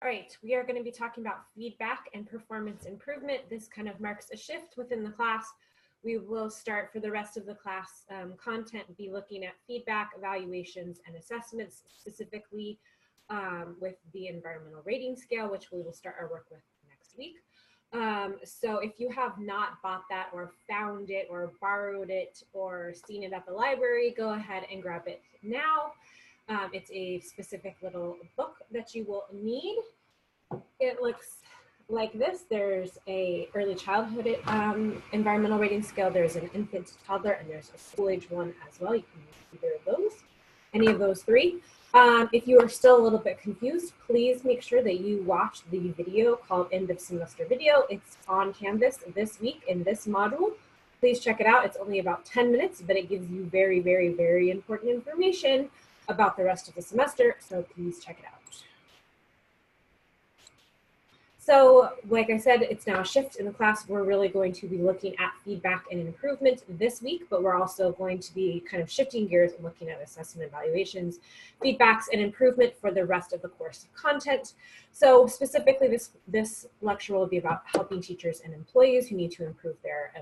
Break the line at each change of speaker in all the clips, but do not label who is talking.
All right, we are going to be talking about feedback and performance improvement. This kind of marks a shift within the class. We will start for the rest of the class content, be looking at feedback, evaluations, and assessments, specifically with the environmental rating scale, which we will start our work with next week. So if you have not bought that or found it or borrowed it or seen it at the library, go ahead and grab it now. It's a specific little book that you will need. It looks like this. There's a early childhood environmental rating scale. There's an infant to toddler, and there's a school age one as well. You can use either of those, any of those three. If you are still a little bit confused, please make sure that you watch the video called End of Semester Video. It's on Canvas this week in this module. Please check it out. It's only about 10 minutes, but it gives you very, very, very important information about the rest of the semester, so please check it out. So like I said, it's now a shift in the class. We're really going to be looking at feedback and improvement this week, but we're also going to be kind of shifting gears and looking at assessment evaluations, feedbacks, and improvement for the rest of the course content. So specifically, this lecture will be about helping teachers and employees who need to improve their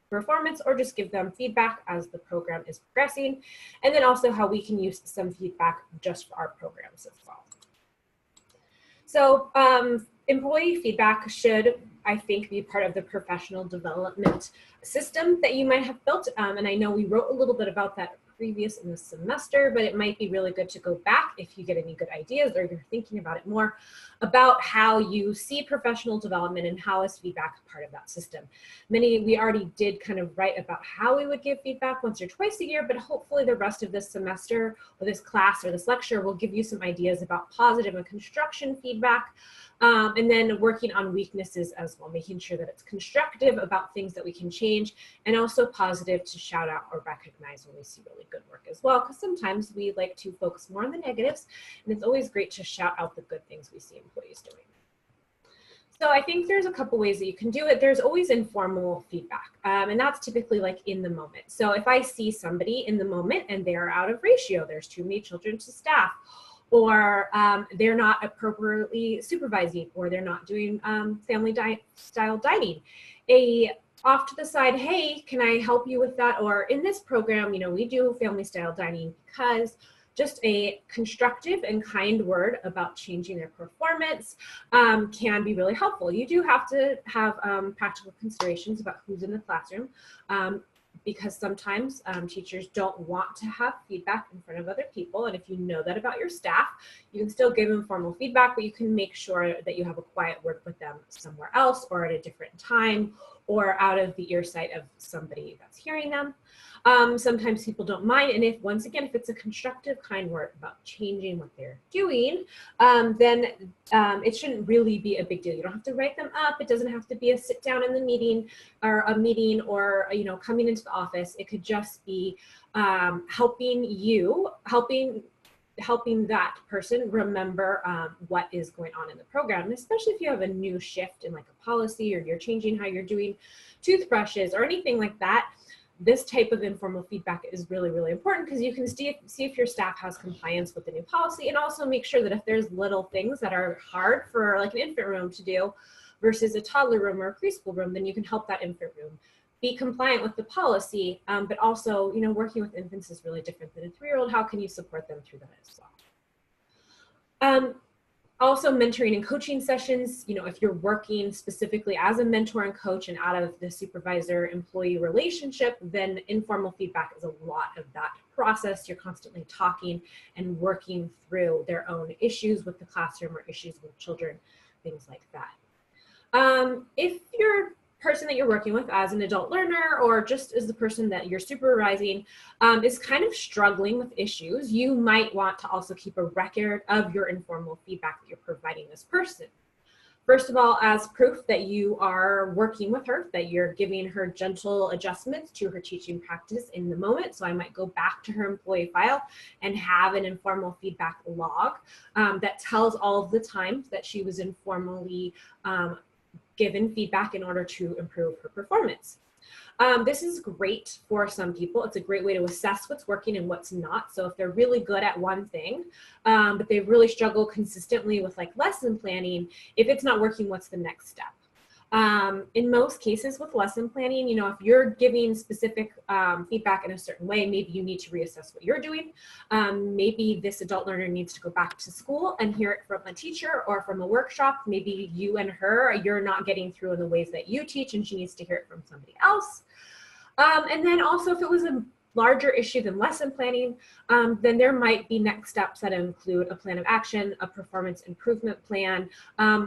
performance or just give them feedback as the program is progressing, and then also how we can use some feedback just for our programs as well. So employee feedback should, I think, be part of the professional development system that you might have built. And I know we wrote a little bit about that previous in the semester, but it might be really good to go back if you get any good ideas or you're thinking about it more about how you see professional development and how is feedback part of that system. We already did kind of write about how we would give feedback once or twice a year, but hopefully the rest of this semester or this class or this lecture will give you some ideas about positive and construction feedback. And then working on weaknesses as well, making sure that it's constructive about things that we can change, and also positive to shout out or recognize when we see really good work as well, because sometimes we like to focus more on the negatives, and it's always great to shout out the good things we see employees doing. So I think there's a couple ways that you can do it. There's always informal feedback, and that's typically like in the moment. So if I see somebody in the moment and they're out of ratio, there's too many children to staff, or they're not appropriately supervising, or they're not doing family style dining. Off to the side, hey, can I help you with that? Or in this program, you know, we do family style dining because just a constructive and kind word about changing their performance can be really helpful. You do have to have practical considerations about who's in the classroom, because sometimes teachers don't want to have feedback in front of other people. And if you know that about your staff, you can still give them formal feedback, but you can make sure that you have a quiet word with them somewhere else or at a different time or out of the earsight of somebody that's hearing them. Sometimes people don't mind. And once again, if it's a constructive, kind word about changing what they're doing, then it shouldn't really be a big deal. You don't have to write them up. It doesn't have to be a sit down in the meeting or you know, coming into the office. It could just be helping that person remember what is going on in the program, and especially if you have a new shift in like a policy or you're changing how you're doing toothbrushes or anything like that. This type of informal feedback is really, really important because you can see if your staff has compliance with the new policy, and also make sure that if there's little things that are hard for like an infant room to do versus a toddler room or a preschool room, then you can help that infant room be compliant with the policy. But also, you know, working with infants is really different than a 3-year-old. How can you support them through that as well? Also mentoring and coaching sessions, you know, if you're working specifically as a mentor and coach and out of the supervisor-employee relationship, then informal feedback is a lot of that process. You're constantly talking and working through their own issues with the classroom or issues with children, things like that. If you're person that you're working with as an adult learner or just as the person that you're supervising is kind of struggling with issues, you might want to also keep a record of your informal feedback that you're providing this person. First of all, as proof that you are working with her, that you're giving her gentle adjustments to her teaching practice in the moment. So I might go back to her employee file and have an informal feedback log that tells all of the times that she was informally given feedback in order to improve her performance. This is great for some people. It's a great way to assess what's working and what's not. So if they're really good at one thing, but they really struggle consistently with like lesson planning, if it's not working, what's the next step? In most cases with lesson planning, if you're giving specific feedback in a certain way, maybe you need to reassess what you're doing. Maybe this adult learner needs to go back to school and hear it from a teacher or from a workshop. Maybe you and her, you're not getting through in the ways that you teach and she needs to hear it from somebody else. And then also if it was a larger issue than lesson planning, then there might be next steps that include a plan of action, a performance improvement plan,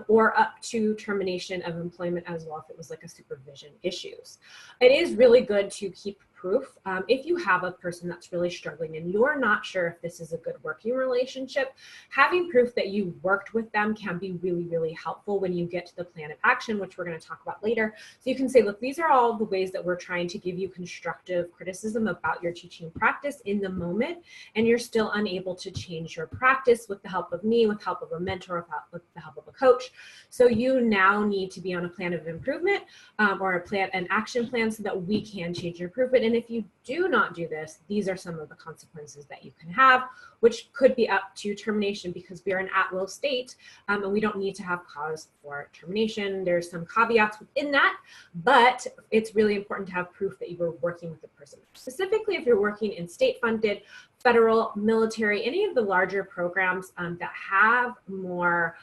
or up to termination of employment as well if it was like a supervision issues. It is really good to keep proof. If you have a person that's really struggling and you're not sure if this is a good working relationship, having proof that you worked with them can be really, really helpful when you get to the plan of action, which we're going to talk about later. So you can say, look, these are all the ways that we're trying to give you constructive criticism about your teaching practice in the moment, and you're still unable to change your practice with the help of me, with the help of a mentor, with the help of a coach. So you now need to be on a plan of improvement or an action plan so that we can change your improvement. And if you do not do this, these are some of the consequences that you can have, which could be up to termination because we are an at-will state and we don't need to have cause for termination. There's some caveats within that, but it's really important to have proof that you were working with the person. Specifically, if you're working in state-funded, federal, military, any of the larger programs that have more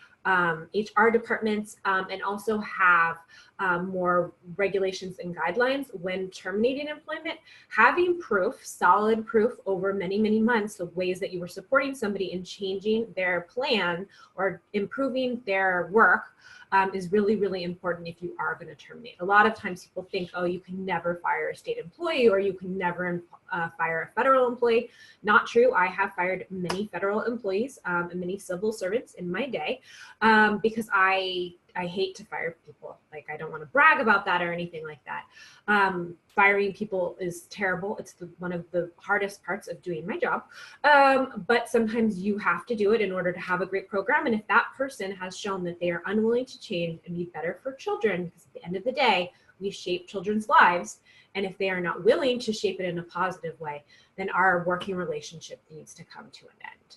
HR departments and also have more regulations and guidelines when terminating employment, having proof, solid proof over many, many months of ways that you were supporting somebody in changing their plan or improving their work is really, really important if you are going to terminate. A lot of times people think, oh, you can never fire a state employee or you can never fire a federal employee. Not true. I have fired many federal employees and many civil servants in my day because I hate to fire people. Like, I don't want to brag about that or anything like that. Firing people is terrible. It's one of the hardest parts of doing my job. But sometimes you have to do it in order to have a great program. And if that person has shown that they are unwilling to change and be better for children, because at the end of the day, we shape children's lives. And if they are not willing to shape it in a positive way, then our working relationship needs to come to an end.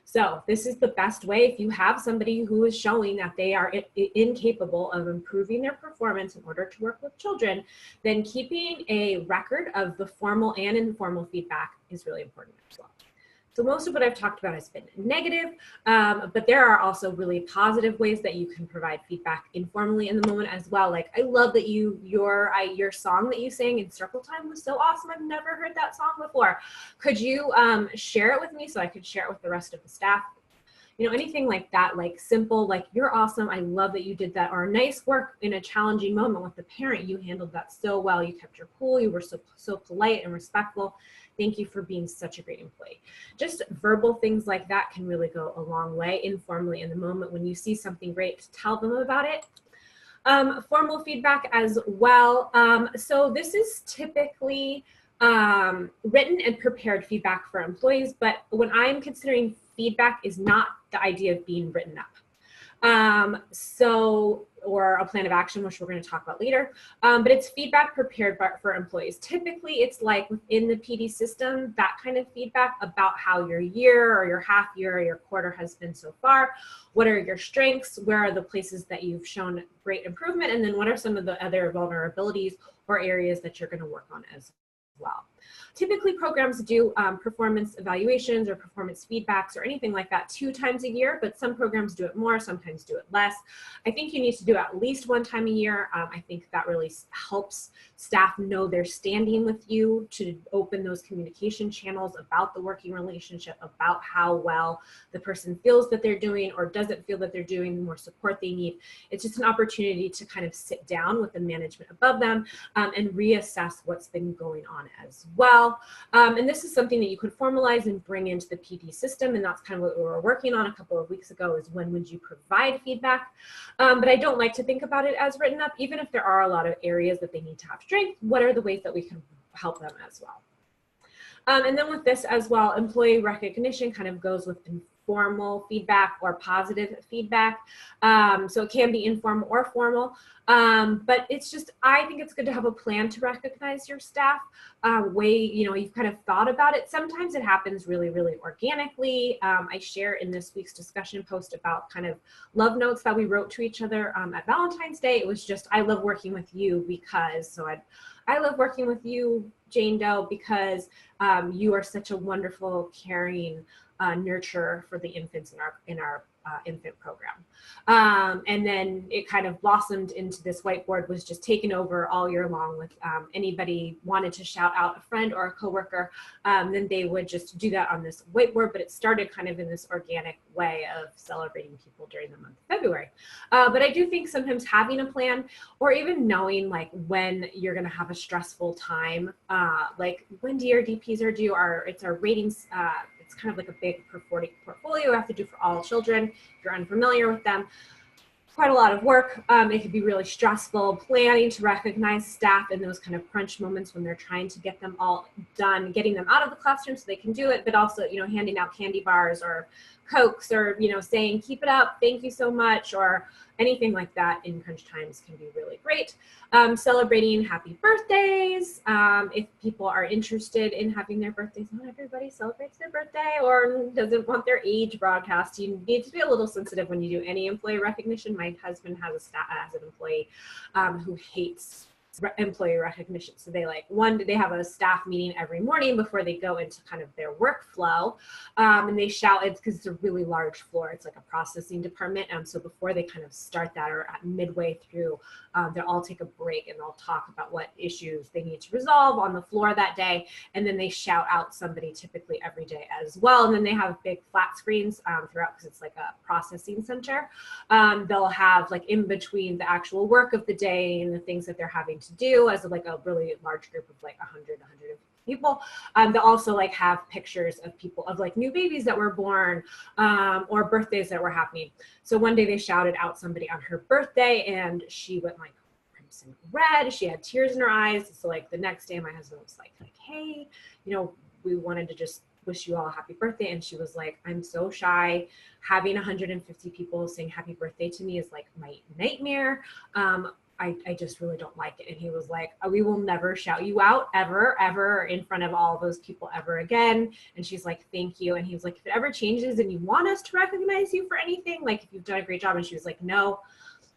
So this is the best way. If you have somebody who is showing that they are incapable of improving their performance in order to work with children, then keeping a record of the formal and informal feedback is really important as well. So most of what I've talked about has been negative, but there are also really positive ways that you can provide feedback informally in the moment as well. Like, I love that your song that you sang in Circle Time was so awesome. I've never heard that song before. Could you share it with me so I could share it with the rest of the staff? Anything like that, like simple, like, you're awesome, I love that you did that, or nice work in a challenging moment with the parent, you handled that so well, you kept your cool, you were so polite and respectful. Thank you for being such a great employee. Just verbal things like that can really go a long way informally in the moment. When you see something great, tell them about it. Formal feedback as well. So this is typically written and prepared feedback for employees, but when I'm considering feedback is not the idea of being written up. Or a plan of action, which we're going to talk about later, but it's feedback prepared for employees. Typically, it's like within the PD system, that kind of feedback about how your year or your half year or your quarter has been so far. What are your strengths? Where are the places that you've shown great improvement? And then what are some of the other vulnerabilities or areas that you're going to work on as well. Typically, programs do performance evaluations or performance feedbacks or anything like that 2 times a year, but some programs do it more, sometimes do it less. I think you need to do it at least 1 time a year. I think that really helps staff know they're standing with you, to open those communication channels about the working relationship, about how well the person feels that they're doing or doesn't feel that they're doing, the more support they need. It's just an opportunity to kind of sit down with the management above them and reassess what's been going on as well. And this is something that you could formalize and bring into the PD system, and that's kind of what we were working on a couple of weeks ago, is when would you provide feedback? But I don't like to think about it as written up, even if there are a lot of areas that they need to have strength. What are the ways that we can help them as well? And then with this as well, employee recognition kind of goes with informal feedback or positive feedback. So it can be informal or formal. But it's just, I think it's good to have a plan to recognize your staff. You've kind of thought about it. Sometimes it happens really, really organically. I share in this week's discussion post about kind of love notes that we wrote to each other at Valentine's Day. It was just, I love working with you because, I love working with you, Jane Doe, because you are such a wonderful, caring nurturer for the infants in our infant program. And then it kind of blossomed into this whiteboard, was just taken over all year long with anybody wanted to shout out a friend or a coworker, then they would just do that on this whiteboard. But it started kind of in this organic way of celebrating people during the month of February. But I do think sometimes having a plan, or even knowing like when you're going to have a stressful time, like when DRDPs are due, it's our ratings. It's kind of like a big portfolio we have to do for all children. If you're unfamiliar with them, quite a lot of work. It can be really stressful planning to recognize staff in those kind of crunch moments when they're trying to get them all done, getting them out of the classroom so they can do it, but also, handing out candy bars or Cokes, or, saying, keep it up, thank you so much, or anything like that in crunch times can be really great. Celebrating happy birthdays. If people are interested in having their birthdays, not everybody celebrates their birthday or doesn't want their age broadcast. You need to be a little sensitive when you do any employee recognition. My husband has an employee who hates employee recognition. So they have a staff meeting every morning before they go into kind of their workflow, and they shout it because it's a really large floor. It's like a processing department. So before they kind of start that, or at midway through, they'll all take a break and they'll talk about what issues they need to resolve on the floor that day. And then they shout out somebody typically every day as well. And then they have big flat screens throughout, because it's like a processing center. They'll have like in between the actual work of the day and the things that they're having to do as like a really large group of like 100 people. They'll also like have pictures of people, of like new babies that were born, or birthdays that were happening. So one day they shouted out somebody on her birthday and she went like crimson red. She had tears in her eyes. So like the next day my husband was like, hey, we wanted to just wish you all a happy birthday. And she was like, I'm so shy. Having 150 people saying happy birthday to me is like my nightmare. I just really don't like it. And he was like, we will never shout you out ever in front of all those people ever again. And she's like, thank you. And he was like, if it ever changes and you want us to recognize you for anything, like if you've done a great job. And she was like, no,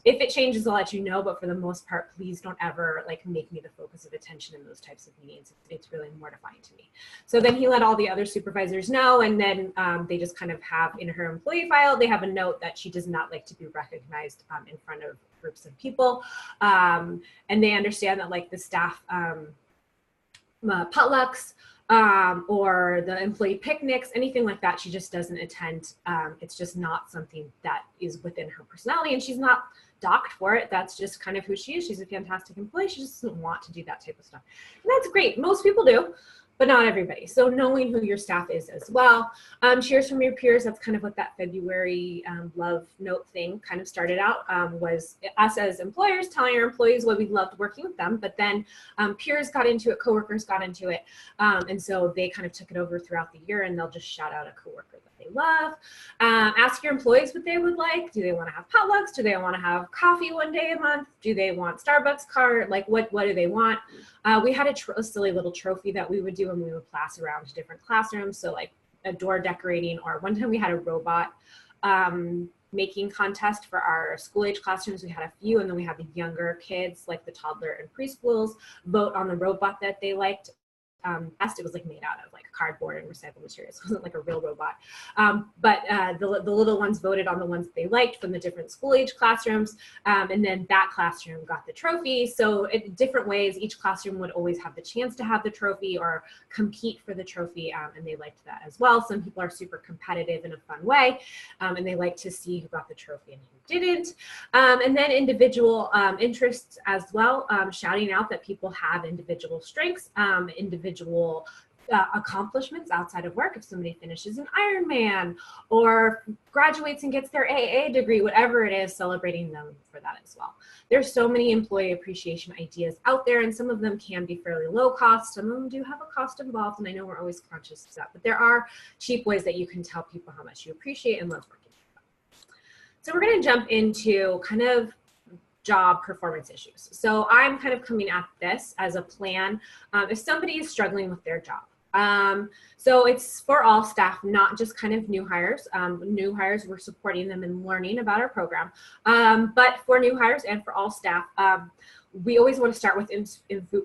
if it changes, I'll let you know. But for the most part, please don't ever like make me the focus of attention in those types of meetings. It's really mortifying to me. So then he let all the other supervisors know. And then they just kind of have in her employee file, they have a note that she does not like to be recognized in front of groups of people. And they understand that like the staff potlucks, or the employee picnics, anything like that, she just doesn't attend. It's just not something that is within her personality, and she's not docked for it. That's just kind of who she is. She's a fantastic employee. She just doesn't want to do that type of stuff. And that's great. Most people do, but not everybody. So knowing who your staff is as well. Cheers from your peers. That's kind of what that February love note thing kind of started out, was us as employers telling our employees what we loved working with them. But then peers got into it, coworkers got into it. And so they kind of took it over throughout the year, and they'll just shout out a coworker that they love. Ask your employees what they would like. Do they want to have potlucks? Do they want to have coffee one day a month? Do they want Starbucks card? Like what do they want? We had a silly little trophy that we would do when we would pass around to different classrooms. So like a door decorating, or one time we had a robot making contest for our school age classrooms. We had a few, and then we had the younger kids, like the toddler and preschools, vote on the robot that they liked. It was like made out of like cardboard and recycled materials. It wasn't like a real robot. But the little ones voted on the ones they liked from the different school age classrooms. And then that classroom got the trophy. So in different ways, each classroom would always have the chance to have the trophy or compete for the trophy. And they liked that as well. Some people are super competitive in a fun way. And they like to see who got the trophy and who didn't. And then individual interests as well, shouting out that people have individual strengths, individual accomplishments outside of work. If somebody finishes an Ironman or graduates and gets their AA degree, whatever it is, celebrating them for that as well. There's so many employee appreciation ideas out there, and some of them can be fairly low cost. Some of them do have a cost involved, and I know we're always conscious of that, but there are cheap ways that you can tell people how much you appreciate and love working with them. So we're going to jump into kind of job performance issues. So I'm kind of coming at this as a plan if somebody is struggling with their job. So it's for all staff, not just kind of new hires. New hires, we're supporting them in learning about our program. But for new hires and for all staff, we always want to start with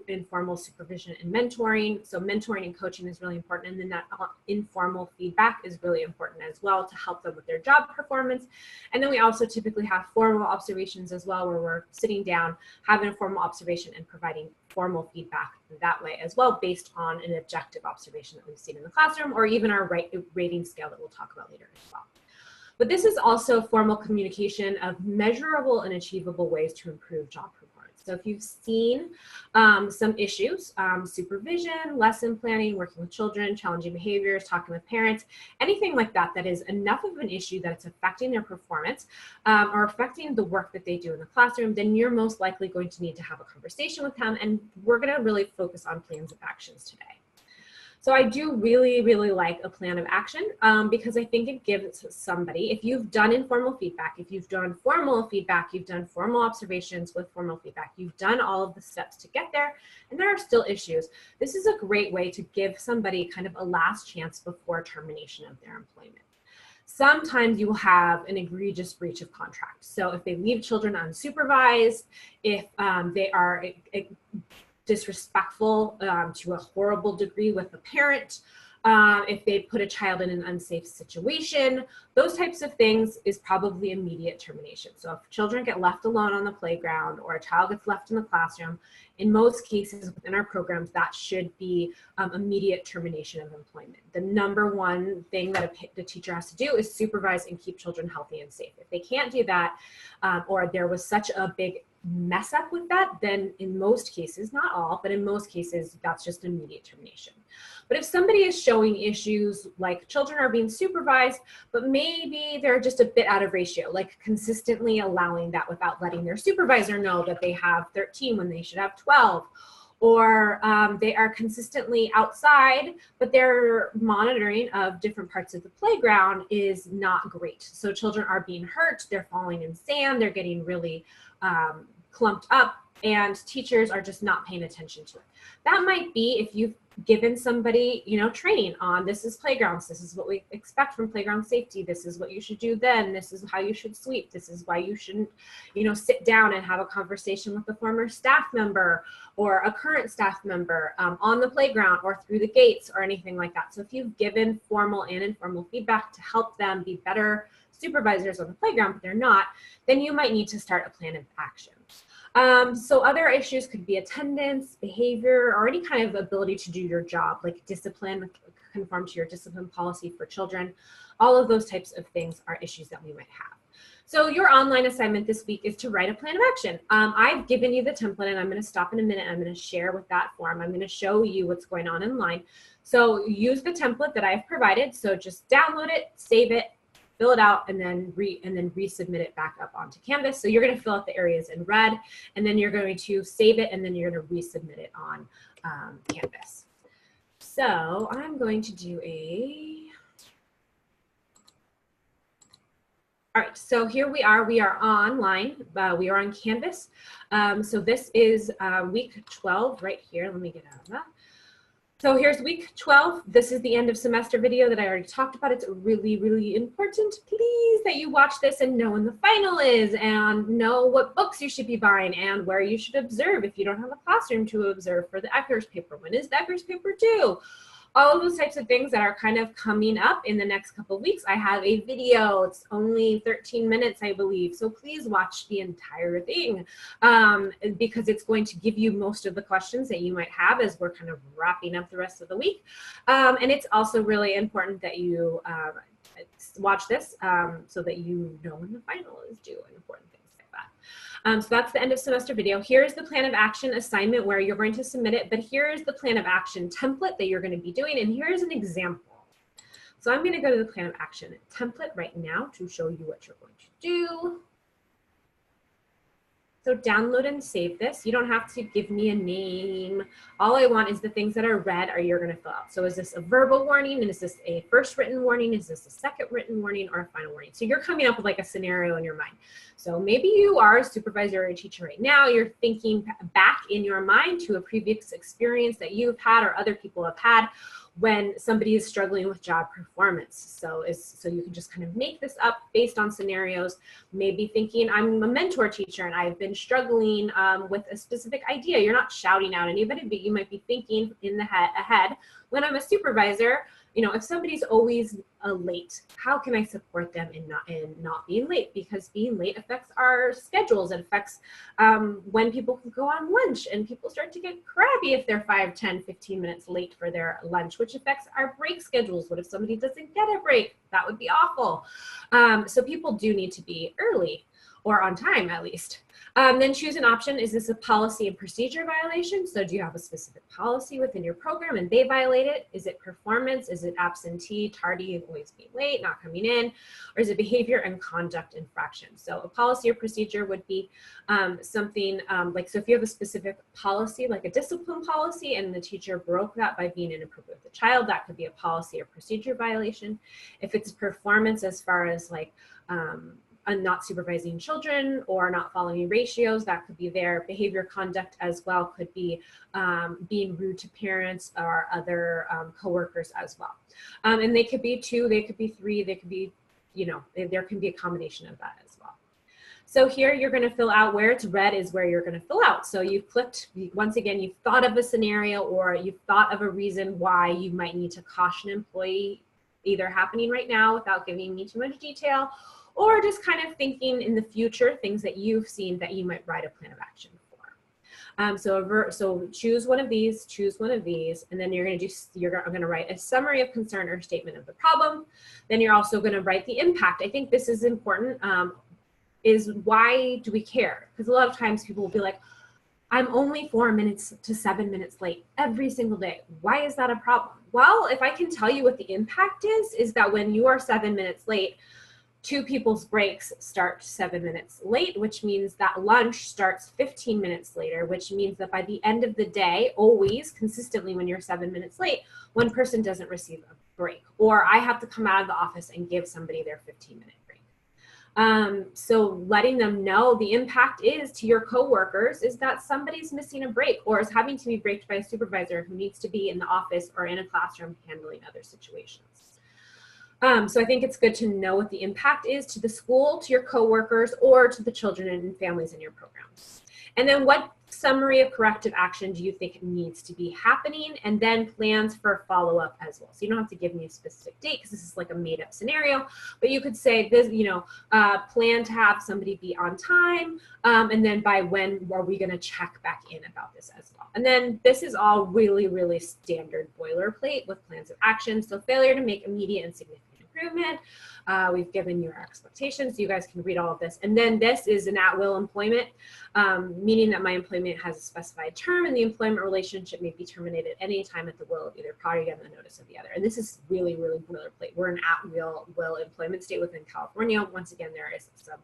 informal supervision and mentoring. So mentoring and coaching is really important. And then that informal feedback is really important as well to help them with their job performance. And then we also typically have formal observations as well, where we're sitting down, having a formal observation and providing formal feedback that way as well, based on an objective observation that we've seen in the classroom, or even our rating scale that we'll talk about later as well. But this is also formal communication of measurable and achievable ways to improve job performance. So if you've seen some issues, supervision, lesson planning, working with children, challenging behaviors, talking with parents, anything like that, that is enough of an issue that it's affecting their performance or affecting the work that they do in the classroom, then you're most likely going to need to have a conversation with them. And we're going to really focus on plans of actions today. So I do really, really like a plan of action because I think it gives somebody, if you've done informal feedback, if you've done formal feedback, you've done formal observations with formal feedback, you've done all of the steps to get there, and there are still issues. This is a great way to give somebody kind of a last chance before termination of their employment. Sometimes you will have an egregious breach of contract. So if they leave children unsupervised, if they are disrespectful to a horrible degree with a parent, if they put a child in an unsafe situation, those types of things is probably immediate termination. So if children get left alone on the playground or a child gets left in the classroom, in most cases within our programs, that should be immediate termination of employment. The number one thing that the teacher has to do is supervise and keep children healthy and safe. If they can't do that, or there was such a big mess up with that, then in most cases, not all, but in most cases, that's just immediate termination. But if somebody is showing issues like children are being supervised, but maybe they're just a bit out of ratio, like consistently allowing that without letting their supervisor know that they have 13 when they should have 12, or they are consistently outside, but their monitoring of different parts of the playground is not great. So children are being hurt, they're falling in sand, they're getting really clumped up, and teachers are just not paying attention to it. That might be if you've given somebody, training on this is playgrounds, this is what we expect from playground safety, this is what you should do then, this is how you should sweep, this is why you shouldn't, sit down and have a conversation with a former staff member or a current staff member on the playground or through the gates or anything like that. So if you've given formal and informal feedback to help them be better supervisors on the playground, but they're not, then you might need to start a plan of action. So other issues could be attendance, behavior, or any kind of ability to do your job, like discipline, conform to your discipline policy for children. All of those types of things are issues that we might have. So your online assignment this week is to write a plan of action. I've given you the template, and I'm going to stop in a minute. I'm going to share with that form. I'm going to show you what's going on in line. So use the template that I've provided. So just download it, save it, fill it out, and then resubmit it back up onto Canvas. So you're going to fill out the areas in red, and then you're going to save it, and then you're going to resubmit it on Canvas. So I'm going to do all right, so here we are online, we are on Canvas. So this is week 12 right here. Let me get out of that. So here's week 12. This is the end of semester video that I already talked about. It's really, really important, please, that you watch this and know when the final is and know what books you should be buying and where you should observe if you don't have a classroom to observe for the Eckers paper. When is the Eckers paper due? All of those types of things that are kind of coming up in the next couple of weeks. I have a video. It's only 13 minutes, I believe. So please watch the entire thing because it's going to give you most of the questions that you might have as we're kind of wrapping up the rest of the week. And it's also really important that you watch this so that you know when the final is due and important things there. that. So that's the end of semester video. Here's the plan of action assignment where you're going to submit it, but here's the plan of action template that you're going to be doing, and here's an example. So I'm going to go to the plan of action template right now to show you what you're going to do. So download and save this. You don't have to give me a name. All I want is the things that are red are you're going to fill out. So is this a verbal warning? And is this a first written warning? Is this a second written warning or a final warning? So you're coming up with like a scenario in your mind. So maybe you are a supervisor or a teacher right now. You're thinking back in your mind to a previous experience that you've had or other people have had when somebody is struggling with job performance. So you can just kind of make this up based on scenarios, maybe thinking I'm a mentor teacher and I've been struggling with a specific idea. You're not shouting out anybody, but you might be thinking in the ahead, when I'm a supervisor, you know, if somebody's always late, how can I support them in not being late? Because being late affects our schedules. It affects when people can go on lunch, and people start to get crabby if they're 5, 10, 15 minutes late for their lunch, which affects our break schedules. What if somebody doesn't get a break? That would be awful. So people do need to be early, or on time at least. Then choose an option. Is this a policy and procedure violation? So do you have a specific policy within your program and they violate it? Is it performance? Is it absentee, tardy, always being late, not coming in? Or is it behavior and conduct infraction? So a policy or procedure would be something like, so if you have a specific policy, like a discipline policy, and the teacher broke that by being inappropriate with the child, that could be a policy or procedure violation. If it's performance as far as like, not supervising children or not following ratios, that could be their behavior conduct as well, could be being rude to parents or other coworkers as well. And they could be 2, they could be 3, they could be, you know, there can be a combination of that as well. So here you're going to fill out where it's red is where you're going to fill out. So you've clicked, once again, you've thought of a scenario or you've thought of a reason why you might need to caution an employee, either happening right now without giving me too much detail, or just kind of thinking in the future, things that you've seen that you might write a plan of action for. So choose one of these, and then you're going to write a summary of concern or statement of the problem. Then you're also going to write the impact. I think this is important, is why do we care? Because a lot of times people will be like, I'm only 4 minutes to 7 minutes late every single day. Why is that a problem? Well, if I can tell you what the impact is that when you are 7 minutes late, 2 people's breaks start 7 minutes late, which means that lunch starts 15 minutes later, which means that by the end of the day, always consistently when you're 7 minutes late, one person doesn't receive a break, or I have to come out of the office and give somebody their 15-minute break. So letting them know the impact is to your coworkers is that somebody's missing a break or is having to be braked by a supervisor who needs to be in the office or in a classroom handling other situations. So I think it's good to know what the impact is to the school, to your coworkers, or to the children and families in your programs. And then what summary of corrective action do you think needs to be happening? And then plans for follow-up as well. So you don't have to give me a specific date because this is like a made-up scenario, but you could say this, you know, plan to have somebody be on time, and then by when are we going to check back in about this as well. And then this is all really, really standard boilerplate with plans of action. So failure to make immediate and significant improvement. We've given you our expectations. So you guys can read all of this. And then this is an at-will employment, meaning that my employment has a specified term and the employment relationship may be terminated any time at the will of either party on the notice of the other. And this is really, really boilerplate. We're an at-will employment state within California. Once again, there is some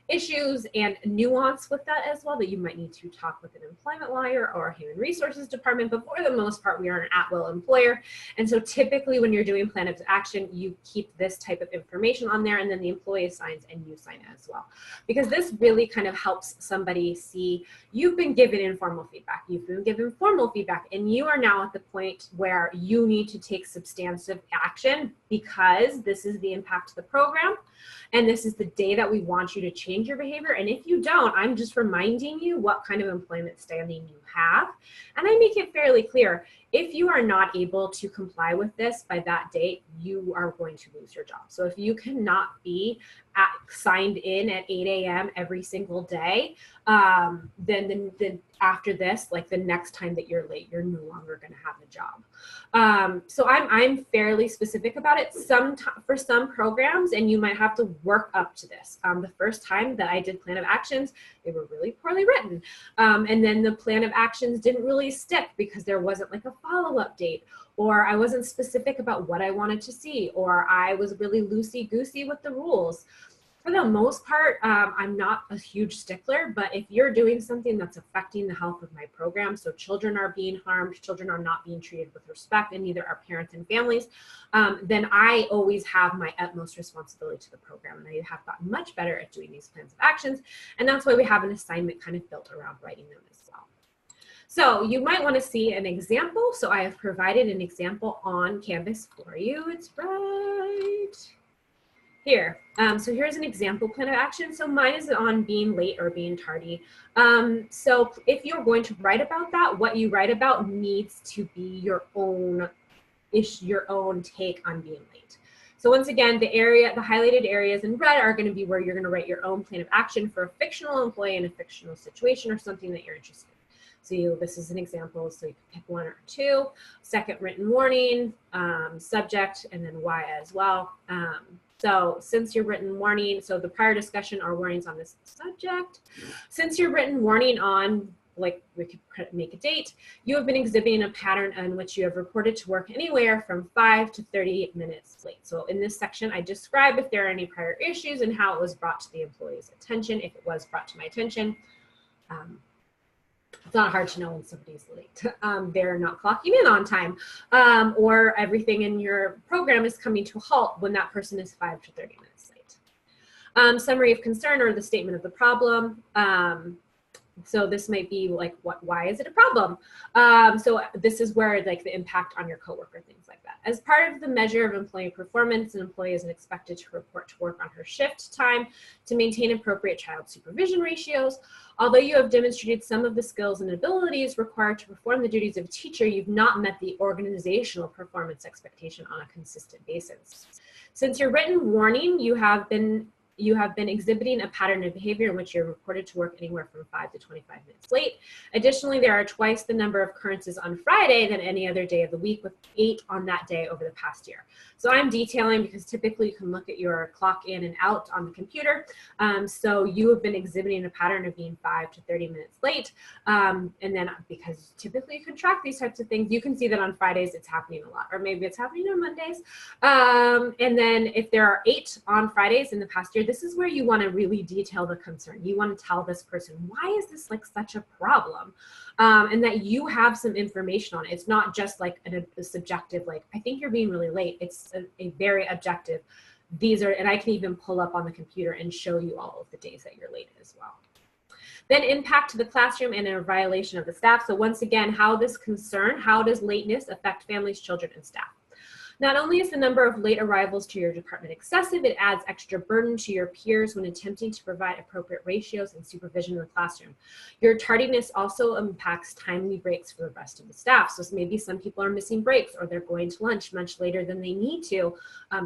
issues and nuance with that as well that you might need to talk with an employment lawyer or a human resources department, but for the most part we are an at-will employer. And so typically when you're doing plan of action, you keep this type of information on there and then the employee signs and you sign as well, because this really kind of helps somebody see you've been given informal feedback, you've been given formal feedback, and you are now at the point where you need to take substantive action because this is the impact of the program. And this is the day that we want you to change your behavior. And if you don't, I'm just reminding you what kind of employment standing you have. And I make it fairly clear. If you are not able to comply with this by that date, you are going to lose your job. So if you cannot be signed in at 8 a.m. every single day, then after this, like the next time that you're late, you're no longer going to have a job. So I'm fairly specific about it. For some programs, and you might have to work up to this. The first time that I did plan of actions, they were really poorly written. And then the plan of actions didn't really stick because there wasn't like a follow-up date, or I wasn't specific about what I wanted to see, or I was really loosey-goosey with the rules. For the most part, I'm not a huge stickler, but if you're doing something that's affecting the health of my program, so children are being harmed, children are not being treated with respect, and neither are parents and families, then I always have my utmost responsibility to the program. And I have gotten much better at doing these plans of actions. And that's why we have an assignment kind of built around writing them as well. So you might want to see an example. So I have provided an example on Canvas for you. It's right here. So here's an example plan of action. So mine is on being late or being tardy. So if you're going to write about that, what you write about needs to be your own take on being late. So once again, the highlighted areas in red are going to be where you're going to write your own plan of action for a fictional employee in a fictional situation or something that you're interested in. So this is an example, so you can pick one or two. Second, written warning, subject, and then why as well. So since your written warning, so the prior discussion are warnings on this subject. Since your written warning on, like we could make a date, you have been exhibiting a pattern in which you have reported to work anywhere from 5 to 30 minutes late. So in this section, I describe if there are any prior issues and how it was brought to the employee's attention, if it was brought to my attention. It's not hard to know when somebody's late. They're not clocking in on time, or everything in your program is coming to a halt when that person is 5 to 30 minutes late. Summary of concern or the statement of the problem. So this might be like, why is it a problem? So this is where like the impact on your coworker, things like that. As part of the measure of employee performance, an employee is expected to report to work on her shift time to maintain appropriate child supervision ratios. Although you have demonstrated some of the skills and abilities required to perform the duties of a teacher, you've not met the organizational performance expectation on a consistent basis. Since your written warning, you have been exhibiting a pattern of behavior in which you're reported to work anywhere from 5 to 25 minutes late. Additionally, there are twice the number of occurrences on Friday than any other day of the week, with 8 on that day over the past year. So I'm detailing because typically you can look at your clock in and out on the computer. So you have been exhibiting a pattern of being 5 to 30 minutes late. And then because typically you can track these types of things, you can see that on Fridays it's happening a lot, or maybe it's happening on Mondays. And then if there are 8 on Fridays in the past year, this is where you want to really detail the concern. You want to tell this person, why is this like such a problem? And that you have some information on it. It's not just like a subjective, like, I think you're being really late. It's a very objective. These are, and I can even pull up on the computer and show you all of the days that you're late as well. Then impact to the classroom and a violation of the staff. So once again, how does lateness affect families, children, and staff? Not only is the number of late arrivals to your department excessive, it adds extra burden to your peers when attempting to provide appropriate ratios and supervision in the classroom. Your tardiness also impacts timely breaks for the rest of the staff. So maybe some people are missing breaks, or they're going to lunch much later than they need to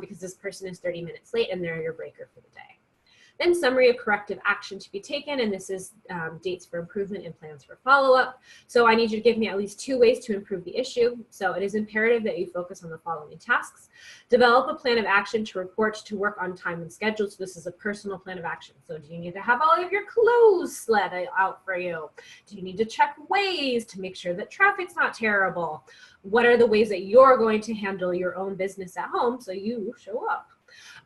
because this person is 30 minutes late and they're your breaker for the day. Then summary of corrective action to be taken, and this is dates for improvement and plans for follow-up. So I need you to give me at least 2 ways to improve the issue. So it is imperative that you focus on the following tasks. Develop a plan of action to report to work on time and schedule. So this is a personal plan of action. So do you need to have all of your clothes sled out for you? Do you need to check Waze to make sure that traffic's not terrible? What are the ways that you're going to handle your own business at home so you show up?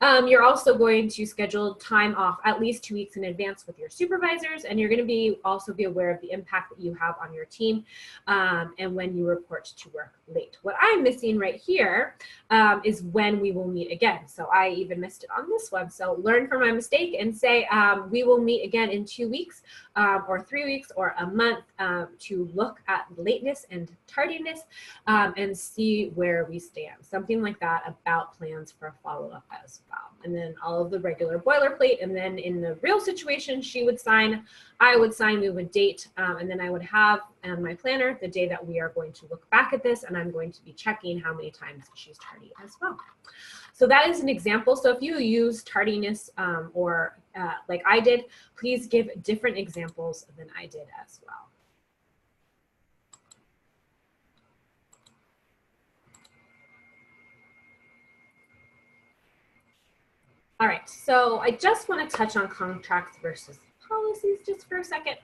You're also going to schedule time off at least 2 weeks in advance with your supervisors, and you're going to also be aware of the impact that you have on your team and when you report to work late. What I'm missing right here is when we will meet again. So I even missed it on this web. So learn from my mistake and say we will meet again in 2 weeks or 3 weeks or a month to look at lateness and tardiness and see where we stand. Something like that about plans for follow-up as well. and then all of the regular boilerplate. And then in the real situation, she would sign, I would sign, we would date, and then I would have on my planner the day that we are going to look back at this, and I'm going to be checking how many times she's tardy as well. So that is an example. So if you use tardiness or like I did, please give different examples than I did as well. All right, so I just want to touch on contracts versus policies just for a second.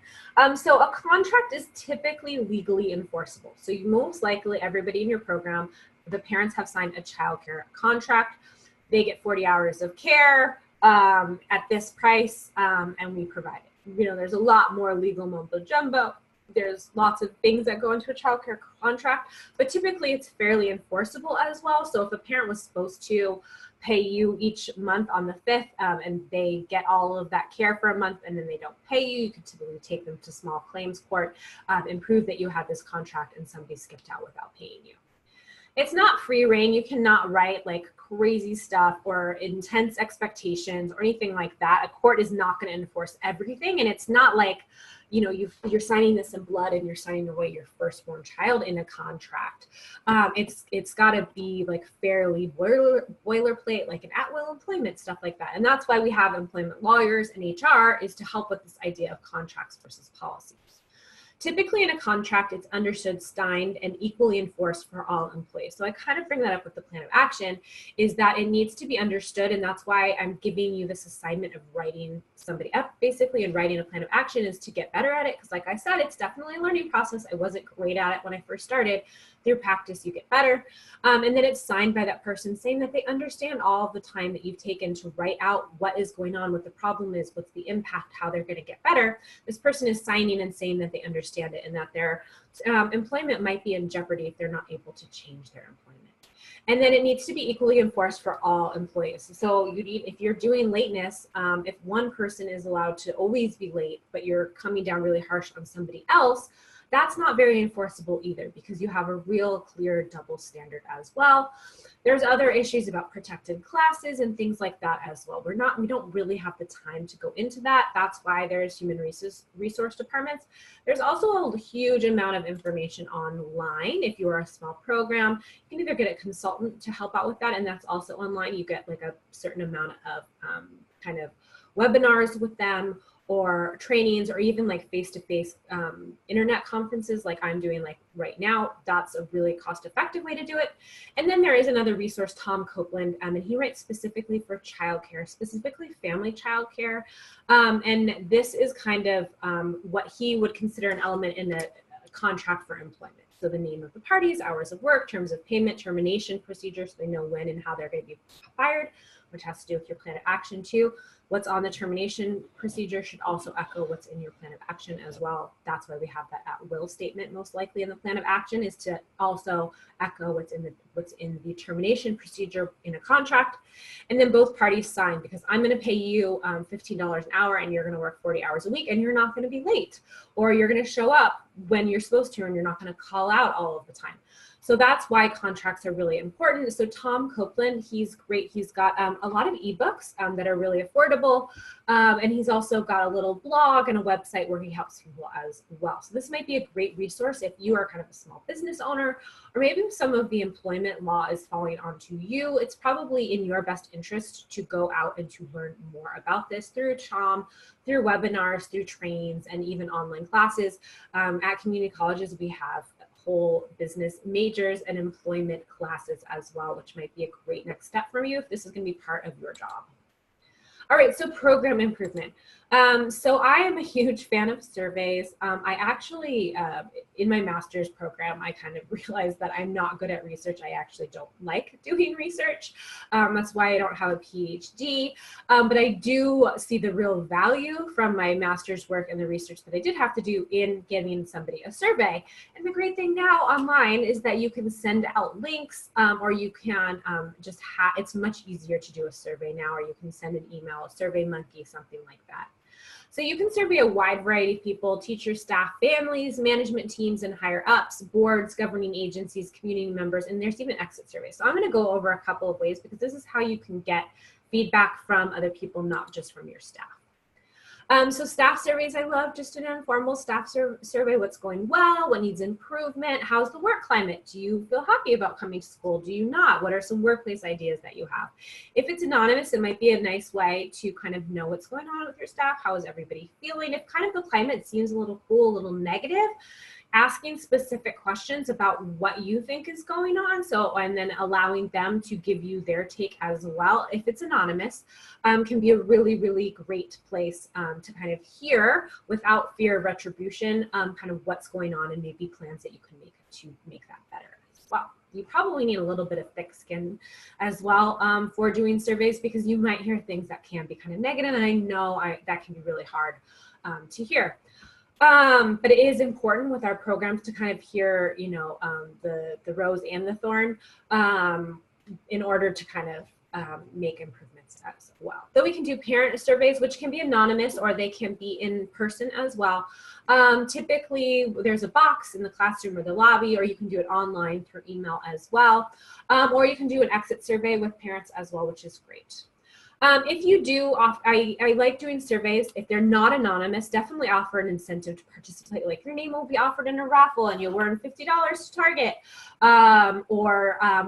So a contract is typically legally enforceable. So you most likely, everybody in your program, the parents have signed a child care contract. They get 40 hours of care at this price, and we provide it. You know, there's a lot more legal mumbo jumbo. There's lots of things that go into a child care contract, but typically it's fairly enforceable as well. So if a parent was supposed to pay you each month on the 5th and they get all of that care for a month and then they don't pay you, you could typically take them to small claims court and prove that you had this contract and somebody skipped out without paying you. It's not free reign. You cannot write like crazy stuff or intense expectations or anything like that. A court is not going to enforce everything. And it's not like, you know, you're signing this in blood and you're signing away your firstborn child in a contract. It's got to be like fairly boilerplate, like an at-will employment, stuff like that. And that's why we have employment lawyers and HR, is to help with this idea of contracts versus policies. Typically in a contract, it's understood, signed, and equally enforced for all employees. So I kind of bring that up with the plan of action, is that it needs to be understood, and that's why I'm giving you this assignment of writing somebody up, basically, and writing a plan of action is to get better at it, because like I said, it's definitely a learning process. I wasn't great at it when I first started. Through practice, you get better. And then it's signed by that person saying that they understand all of the time that you've taken to write out what is going on, what the problem is, what's the impact, how they're going to get better. This person is signing and saying that they understand it and that their employment might be in jeopardy if they're not able to change their employment. And then it needs to be equally enforced for all employees. So you need, if you're doing lateness, if one person is allowed to always be late, but you're coming down really harsh on somebody else, that's not very enforceable either, because you have a real clear double standard as well. There's other issues about protected classes and things like that as well. We don't really have the time to go into that. That's why there's human resource departments. There's also a huge amount of information online. If you are a small program, you can either get a consultant to help out with that, and that's also online. You get like a certain amount of kind of webinars with them, or trainings, or even like face-to-face internet conferences like I'm doing like right now. That's a really cost-effective way to do it. And then there is another resource, Tom Copeland, and he writes specifically for childcare, specifically family childcare. And this is kind of what he would consider an element in a contract for employment. So the name of the parties, hours of work, terms of payment, termination procedures, so they know when and how they're going to be fired, which has to do with your plan of action too. What's on the termination procedure should also echo what's in your plan of action as well. That's why we have that at-will statement most likely in the plan of action, is to also echo what's in the termination procedure in a contract. And then both parties sign, because I'm going to pay you $15 an hour and you're going to work 40 hours a week and you're not going to be late, or you're going to show up when you're supposed to and you're not going to call out all of the time. So that's why contracts are really important. So Tom Copeland, he's great. He's got a lot of ebooks that are really affordable. And he's also got a little blog and a website where he helps people as well. So this might be a great resource if you are kind of a small business owner, or maybe some of the employment law is falling onto you. It's probably in your best interest to go out and to learn more about this through Tom, through webinars, through trainings, and even online classes. At community colleges, we have whole business majors and employment classes as well, which might be a great next step for you if this is going to be part of your job. All right, so program improvement. So I am a huge fan of surveys. I actually, in my master's program, I kind of realized that I'm not good at research. I actually don't like doing research. That's why I don't have a PhD. But I do see the real value from my master's work and the research that I did have to do in giving somebody a survey. And the great thing now online is that you can send out links, or you can just it's much easier to do a survey now, or you can send an email, a SurveyMonkey, something like that. So you can survey a wide variety of people: teachers, staff, families, management teams, and higher ups, boards, governing agencies, community members, and there's even exit surveys. So I'm going to go over a couple of ways, because this is how you can get feedback from other people, not just from your staff. So staff surveys, I love just an informal staff survey. What's going well? What needs improvement? How's the work climate? Do you feel happy about coming to school? Do you not? What are some workplace ideas that you have? If it's anonymous, it might be a nice way to kind of know what's going on with your staff. How is everybody feeling? If kind of the climate seems a little cool, a little negative, asking specific questions about what you think is going on. So, and then allowing them to give you their take as well, if it's anonymous, can be a really, really great place to kind of hear without fear of retribution, kind of what's going on and maybe plans that you can make to make that better as well. You probably need a little bit of thick skin as well for doing surveys, because you might hear things that can be kind of negative, and I know that can be really hard to hear. But it is important with our programs to kind of hear, you know, the rose and the thorn in order to kind of make improvements as well. Though we can do parent surveys, which can be anonymous or they can be in person as well. Typically, there's a box in the classroom or the lobby, or you can do it online through email as well. Or you can do an exit survey with parents as well, which is great. If you do, I like doing surveys. If they're not anonymous, definitely offer an incentive to participate. Like your name will be offered in a raffle and you'll earn $50 to Target.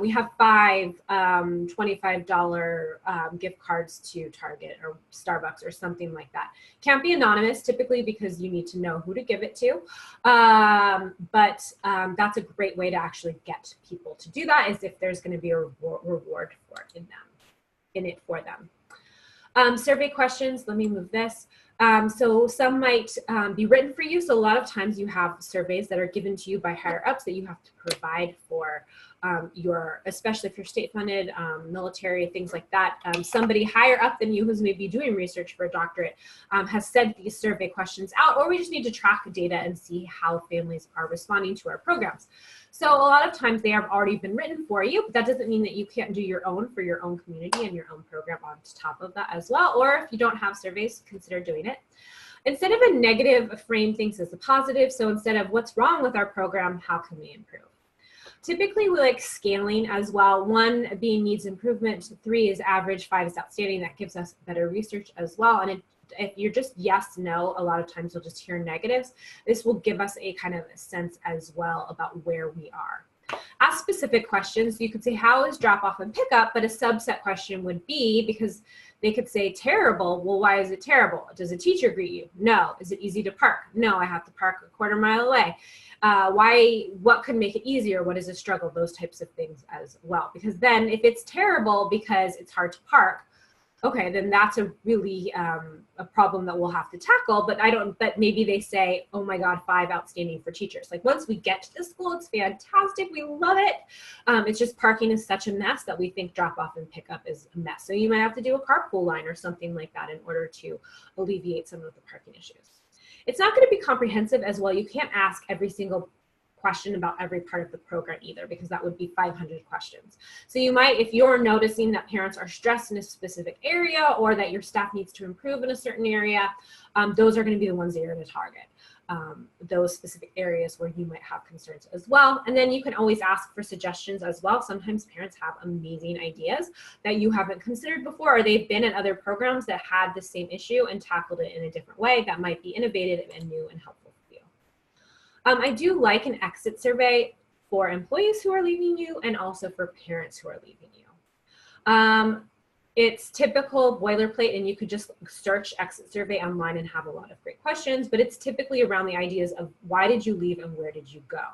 We have 5 $25 gift cards to Target or Starbucks or something like that. Can't be anonymous typically because you need to know who to give it to. But that's a great way to actually get people to do that, is if there's going to be a reward for it in it for them. Survey questions, let me move this. So some might be written for you. So a lot of times you have surveys that are given to you by higher ups that you have to provide for especially if you're state funded, military, things like that. Somebody higher up than you who's maybe doing research for a doctorate has sent these survey questions out, or we just need to track data and see how families are responding to our programs. So a lot of times they have already been written for you, but that doesn't mean that you can't do your own for your own community and your own program on top of that as well. Or if you don't have surveys, consider doing it. Instead of a negative, frame things as a positive. So instead of what's wrong with our program, how can we improve? Typically, we like scaling as well. 1 being needs improvement, 3 is average, 5 is outstanding. That gives us better research as well. And if you're just yes, no, a lot of times you'll just hear negatives. This will give us a kind of a sense as well about where we are. Ask specific questions. You could say, how is drop off and pickup? But a subset question would be, because they could say terrible. Well, why is it terrible? Does a teacher greet you? No. Is it easy to park? No, I have to park a quarter mile away. What could make it easier? What is a struggle? Those types of things as well. Because then if it's terrible because it's hard to park, okay, then that's a really a problem that we'll have to tackle. But maybe they say, oh my God, 5 outstanding for teachers. Like once we get to the school, it's fantastic. We love it. It's just parking is such a mess that we think drop off and pick up is a mess. So you might have to do a carpool line or something like that in order to alleviate some of the parking issues. It's not going to be comprehensive as well. You can't ask every single question about every part of the program either, because that would be 500 questions. So you might, if you're noticing that parents are stressed in a specific area or that your staff needs to improve in a certain area, those are going to be the ones that you're going to target. Those specific areas where you might have concerns as well. And then you can always ask for suggestions as well. Sometimes parents have amazing ideas that you haven't considered before, or they've been in other programs that had the same issue and tackled it in a different way that might be innovative and new and helpful for you. I do like an exit survey for employees who are leaving you and also for parents who are leaving you. It's typical boilerplate, and you could just search exit survey online and have a lot of great questions, but it's typically around the ideas of why did you leave and where did you go?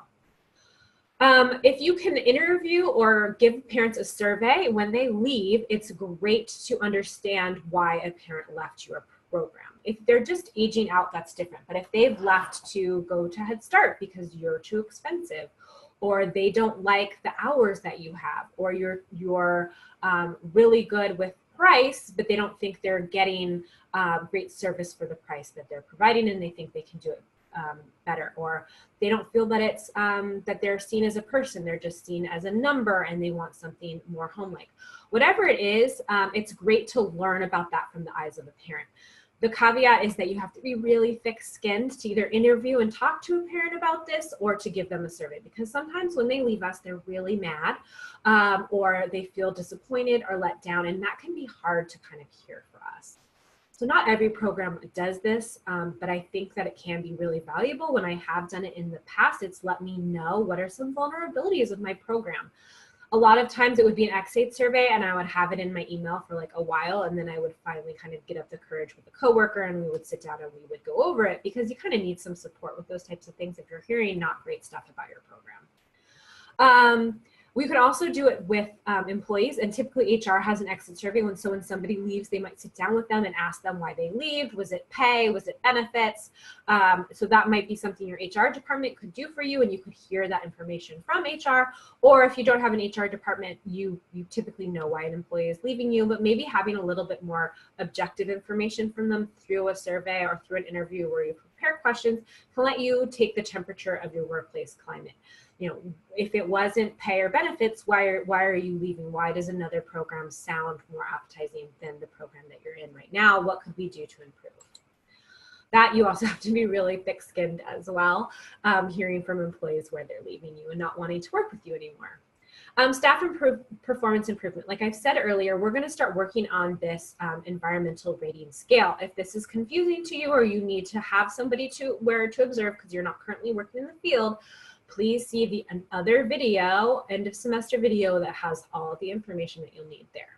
If you can interview or give parents a survey when they leave, it's great to understand why a parent left your program. If they're just aging out, that's different. But if they've left to go to Head Start because you're too expensive, or they don't like the hours that you have, or you're really good with price, but they don't think they're getting great service for the price that they're providing, and they think they can do it better, or they don't feel that it's that they're seen as a person, they're just seen as a number, and they want something more home-like. Whatever it is, it's great to learn about that from the eyes of a parent. The caveat is that you have to be really thick-skinned to either interview and talk to a parent about this or to give them a survey, because sometimes when they leave us, they're really mad or they feel disappointed or let down, and that can be hard to kind of hear for us. So not every program does this, but I think that it can be really valuable. When I have done it in the past, it's let me know what are some vulnerabilities of my program. A lot of times it would be an X8 survey and I would have it in my email for like a while, and then I would finally kind of get up the courage with a coworker and we would sit down and we would go over it, because you kind of need some support with those types of things if you're hearing not great stuff about your program. We could also do it with employees, and typically HR has an exit survey. When somebody leaves, they might sit down with them and ask them why they leave. Was it pay? Was it benefits? So that might be something your HR department could do for you, and you could hear that information from HR. Or if you don't have an HR department, you typically know why an employee is leaving you, but maybe having a little bit more objective information from them through a survey or through an interview where you prepare questions can let you take the temperature of your workplace climate. You know, if it wasn't pay or benefits, why are you leaving? Why does another program sound more appetizing than the program that you're in right now? What could we do to improve? That you also have to be really thick-skinned as well, hearing from employees where they're leaving you and not wanting to work with you anymore. Staff performance improvement. Like I've said earlier, we're going to start working on this environmental rating scale. If this is confusing to you or you need to have somebody to observe because you're not currently working in the field, please see the other video, end of semester video, that has all the information that you'll need there.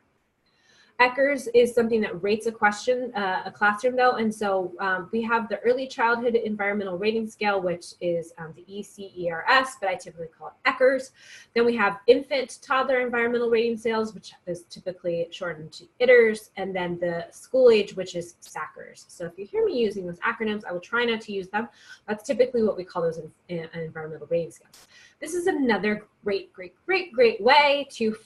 ECHRS is something that rates a question, a classroom though, and so we have the Early Childhood Environmental Rating Scale, which is the ECERS, but I typically call it ECHRS. Then we have Infant Toddler Environmental Rating Scales, which is typically shortened to ITERS, and then the school age, which is SACRS. So if you hear me using those acronyms, I will try not to use them. That's typically what we call those in environmental rating scales. This is another great way to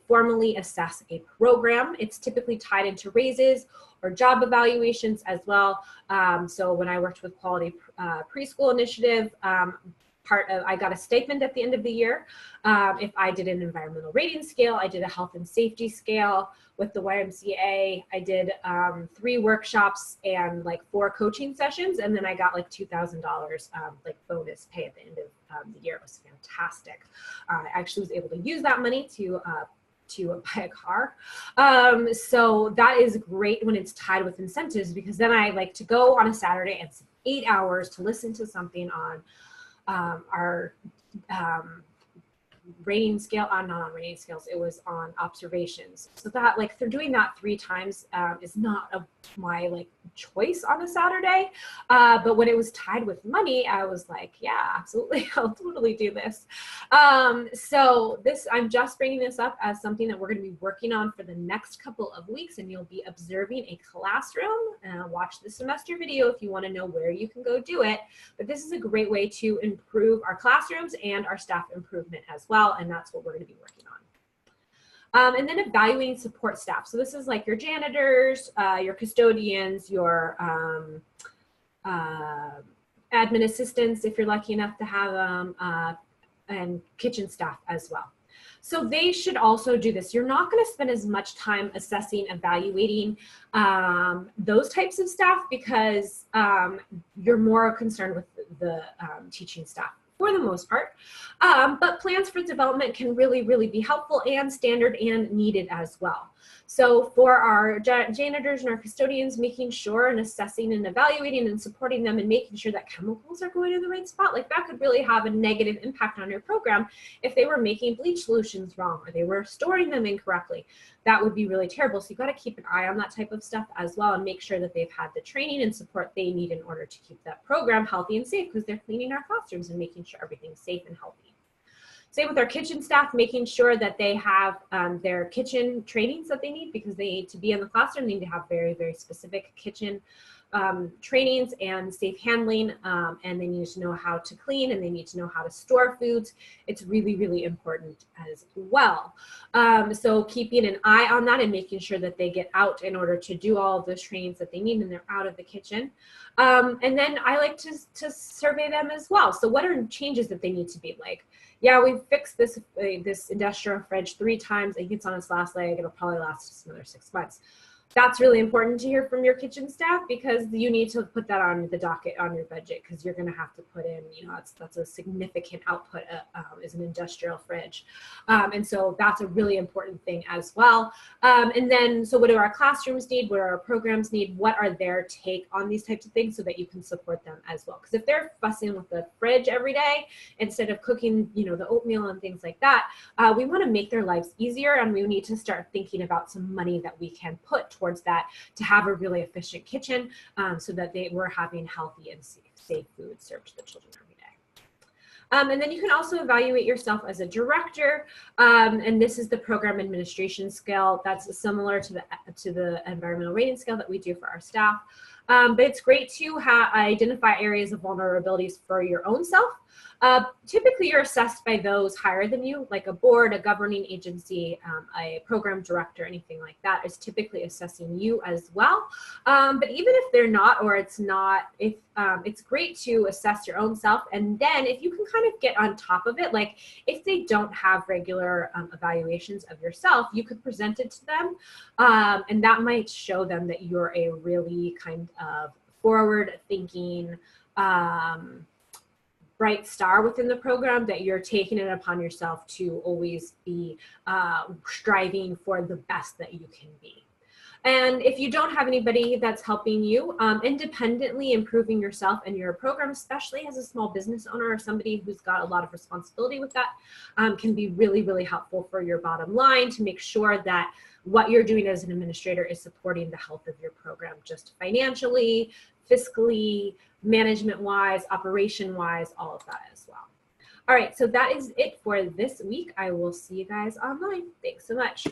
formally assess a program. It's typically tied into raises or job evaluations as well. So when I worked with Quality Preschool Initiative, I got a stipend at the end of the year. If I did an environmental rating scale, I did a health and safety scale with the YMCA. I did 3 workshops and like 4 coaching sessions, and then I got like $2,000 like bonus pay at the end of the year. It was fantastic. I actually was able to use that money to buy a car. So that is great when it's tied with incentives, because then I like to go on a Saturday and 8 hours to listen to something on our rating scale, not on rating scales, it was on observations. So that, like, they're doing that 3 times is not my like choice on a Saturday, but when it was tied with money, I was like, yeah, absolutely, I'll totally do this. So I'm just bringing this up as something that we're going to be working on for the next couple of weeks, and you'll be observing a classroom. Watch the semester video if you want to know where you can go do it, but this is a great way to improve our classrooms and our staff improvement as well, and that's what we're going to be working on. And then evaluating support staff. So this is like your janitors, your custodians, your admin assistants, if you're lucky enough to have them, and kitchen staff as well. So they should also do this. You're not going to spend as much time assessing, evaluating those types of staff, because you're more concerned with the teaching staff for the most part. But plans for development can really be helpful and standard and needed as well. So for our janitors and our custodians, making sure and assessing and evaluating and supporting them and making sure that chemicals are going to the right spot, like that could really have a negative impact on your program if they were making bleach solutions wrong or they were storing them incorrectly. That would be really terrible. So you've got to keep an eye on that type of stuff as well, and make sure that they've had the training and support they need in order to keep that program healthy and safe, because they're cleaning our classrooms and making sure everything's safe and healthy. Same with our kitchen staff, making sure that they have their kitchen trainings that they need, because they need to be in the classroom. They need to have very specific kitchen trainings and safe handling, and they need to know how to clean, and they need to know how to store foods. It's really important as well. So keeping an eye on that and making sure that they get out in order to do all of those trainings that they need and they're out of the kitchen. And then I like to survey them as well. So what are changes that they need to be like? Yeah, we've fixed this industrial fridge 3 times. I think it's on its last leg. It'll probably last us another 6 months. That's really important to hear from your kitchen staff, because you need to put that on the docket on your budget, because you're going to have to put in, you know, that's a significant output is an industrial fridge. And so that's a really important thing as well. And then, so what do our classrooms need? What do our programs need? What are their take on these types of things, so that you can support them as well? Because if they're fussing with the fridge every day instead of cooking, you know, the oatmeal and things like that, we want to make their lives easier, and we need to start thinking about some money that we can put towards that to have a really efficient kitchen, so that we're having healthy and safe food served to the children every day. And then you can also evaluate yourself as a director, and this is the program administration scale. That's similar to the environmental rating scale that we do for our staff. But it's great to identify areas of vulnerabilities for your own self. Typically, you're assessed by those higher than you, like a board, a governing agency, a program director, anything like that is typically assessing you as well. But even if they're not, or it's not, if it's great to assess your own self. And then if you can kind of get on top of it, like if they don't have regular evaluations of yourself, you could present it to them. And that might show them that you're a really kind of forward thinking, bright star within the program, that you're taking it upon yourself to always be striving for the best that you can be. And if you don't have anybody that's helping you independently improving yourself and your program, especially as a small business owner or somebody who's got a lot of responsibility with that, can be really, really helpful for your bottom line, to make sure that what you're doing as an administrator is supporting the health of your program, just financially, fiscally, management-wise, operation-wise, all of that as well. All right, so that is it for this week. I will see you guys online. Thanks so much.